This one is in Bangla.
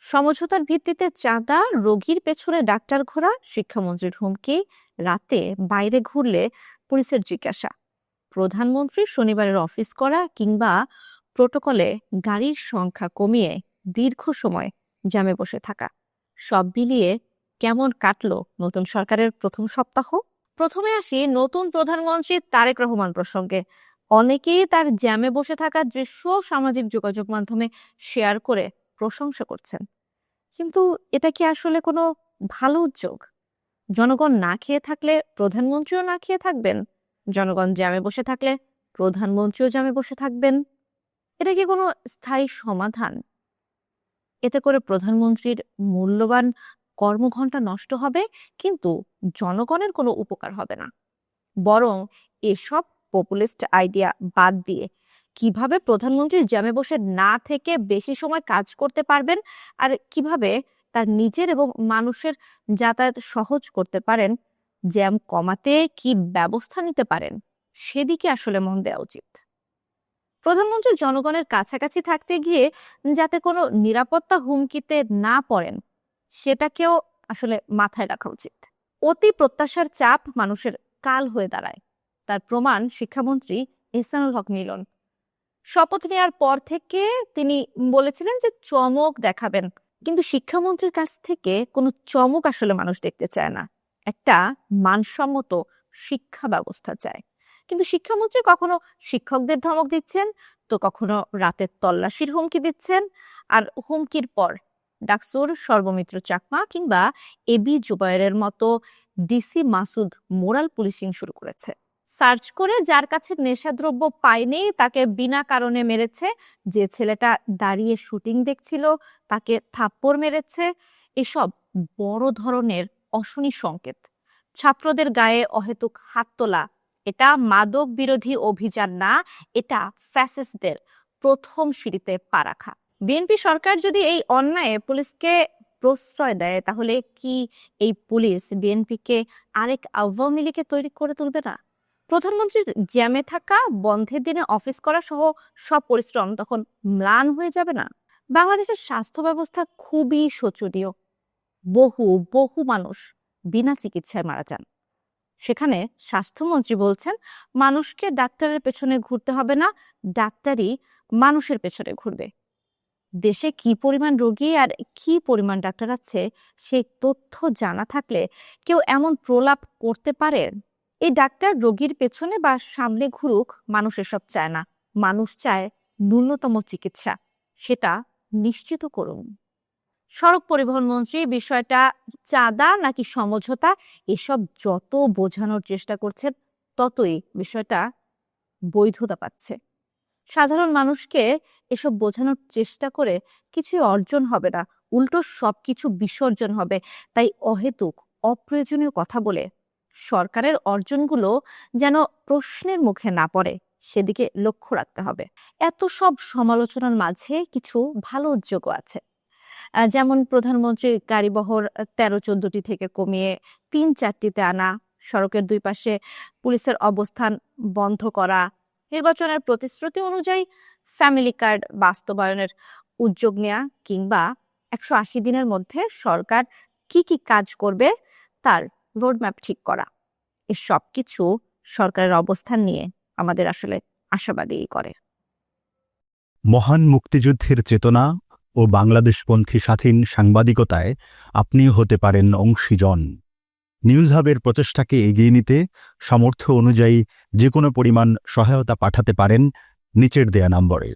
সমঝোতার ভিত্তিতে চাঁদা, রোগীর পেছনে ডাক্তার ঘোরা, শিক্ষামন্ত্রীর হুমকি, রাতে বাইরে ঘুরলে পুলিশের জিজ্ঞাসা, প্রধানমন্ত্রী শনিবারের অফিস করা কিংবা প্রোটোকলে গাড়ির সংখ্যা কমিয়ে দীর্ঘ সময় জ্যামে বসে থাকা, সব মিলিয়ে কেমন কাটলো নতুন সরকারের প্রথম সপ্তাহ? প্রথমে আসি নতুন প্রধানমন্ত্রী তারেক রহমান প্রসঙ্গে। অনেকেই তার জ্যামে বসে থাকার দৃশ্য সামাজিক যোগাযোগ মাধ্যমে শেয়ার করে প্রশংসা করছেন। কিন্তু এটা কি আসলে কোনো ভালো উদ্যোগ? জনগণ না খেয়ে থাকলে প্রধানমন্ত্রীও না খেয়ে থাকবেন, জনগণ জ্যামে বসে থাকলে প্রধানমন্ত্রীও জ্যামে বসে থাকবেন। এটা কি কোনো স্থায়ী সমাধান? এতে করে প্রধানমন্ত্রীর মূল্যবান কর্মঘণ্টা নষ্ট হবে, কিন্তু জনগণের কোনো উপকার হবে না। বরং এসব পপুলিস্ট আইডিয়া বাদ দিয়ে কিভাবে প্রধানমন্ত্রীর জ্যামে বসে না থেকে বেশি সময় কাজ করতে পারবেন, আর কিভাবে তার নিজের এবং মানুষের যাতায়াত সহজ করতে পারেন, জ্যাম কমাতে কি ব্যবস্থা নিতে পারেন, সেদিকে আসলে মন দেওয়া উচিত। প্রধানমন্ত্রী জনগণের কাছাকাছি থাকতে গিয়ে যাতে কোনো নিরাপত্তা হুমকিতে না পড়েন, সেটাকেও আসলে মাথায় রাখা উচিত। অতি প্রত্যাশার চাপ মানুষের কাল হয়ে দাঁড়ায়, তার প্রমাণ শিক্ষামন্ত্রী এহসানুল হক মিলন। শপথ নেওয়ার পর থেকে তিনি বলেছিলেন যে চমক দেখাবেন, কিন্তু শিক্ষামন্ত্রীর কাছ থেকে কোনো চমক আসলে মানুষ দেখতে চায় না, একটা মানসম্মত শিক্ষা ব্যবস্থা চায়। কিন্তু শিক্ষামন্ত্রী কখনো শিক্ষকদের ধমক দিচ্ছেন, তো কখনো রাতের তল্লাশির হুমকি দিচ্ছেন, আর হুমকির পর ডাকসুর সর্বমিত্র চাকমা কিংবা এবি জুবায়েরের মতো ডিসি মাসুদ মোরাল পুলিশিং শুরু করেছে। সার্চ করে যার কাছে নেশাদ্রব্য পায়নি তাকে বিনা কারণে মেরেছে, যে ছেলেটা দাঁড়িয়ে শুটিং দেখছিল তাকে থাপ্পড় মেরেছে। এসব বড় ধরনের অশনি সংকেত। ছাত্রদের গায়ে অহেতুক হাত তোলা, এটা মাদক বিরোধী অভিযান না, এটা ফ্যাসিস্টদের প্রথম সিঁড়িতে পা রাখা। বিএনপি সরকার যদি এই অন্যায়ে পুলিশকে প্রশ্রয় দেয়, তাহলে কি এই পুলিশ বিএনপিকে আরেক আওয়ামী লীগে তৈরি করে তুলবে না? প্রধানমন্ত্রীর জ্যামে থাকা, বন্ধের দিনে অফিস করা সহ সব পরিশ্রম তখন ম্লান হয়ে যাবে না? বাংলাদেশের স্বাস্থ্য ব্যবস্থা খুবই শোচনীয়। বহু বহু মানুষ বিনা চিকিৎসায় মারা যান। সেখানে স্বাস্থ্যমন্ত্রী বলছেন মানুষকে ডাক্তারের পেছনে ঘুরতে হবে না, ডাক্তারই মানুষের পেছনে ঘুরবে। দেশে কি পরিমাণ রোগী আর কি পরিমাণ ডাক্তার আছে, সেই তথ্য জানা থাকলে কেউ এমন প্রলাপ করতে পারে? এই ডাক্তার রোগীর পেছনে বা সামনে ঘুরুক, মানুষ এসব চায় না। মানুষ চায় ন্যূনতম চিকিৎসা, সেটা নিশ্চিত করুন। সড়ক পরিবহন মন্ত্রী বিষয়টা চাঁদা নাকি সমঝোতা, এসব যত বোঝানোর চেষ্টা করছেন, ততই বিষয়টা বৈধতা পাচ্ছে। সাধারণ মানুষকে এসব বোঝানোর চেষ্টা করে কিছুই অর্জন হবে না, উল্টো সবকিছু বিসর্জন হবে। তাই অহেতুক অপ্রয়োজনীয় কথা বলে সরকারের অর্জনগুলো যেন প্রশ্নের মুখে না পড়ে, সেদিকে লক্ষ্য রাখতে হবে। এত সব সমালোচনার মাঝে কিছু ভালো উদ্যোগও আছে। যেমন প্রধানমন্ত্রী গাড়িবহর 13-14টি থেকে কমিয়ে 3-4টিতে আনা, সড়কের দুই পাশে পুলিশের অবস্থান বন্ধ করা, নির্বাচনের প্রতিশ্রুতি অনুযায়ী ফ্যামিলি কার্ড বাস্তবায়নের উদ্যোগ নেওয়া, কিংবা 180 দিনের মধ্যে সরকার কি কি কাজ করবে তার রোডম্যাপ ঠিক করা। এসব কিছু সরকারের অবস্থান নিয়ে আমাদের আসলে আশাবাদী করে। মহান মুক্তিযুদ্ধের চেতনা ও বাংলাদেশপন্থী স্বাধীন সাংবাদিকতায় আপনিও হতে পারেন অংশীজন। নিউজ হাবের প্রচেষ্টাকে এগিয়ে নিতে সামর্থ্য অনুযায়ী যে কোনো পরিমাণ সহায়তা পাঠাতে পারেন নিচের দেয়া নম্বরে।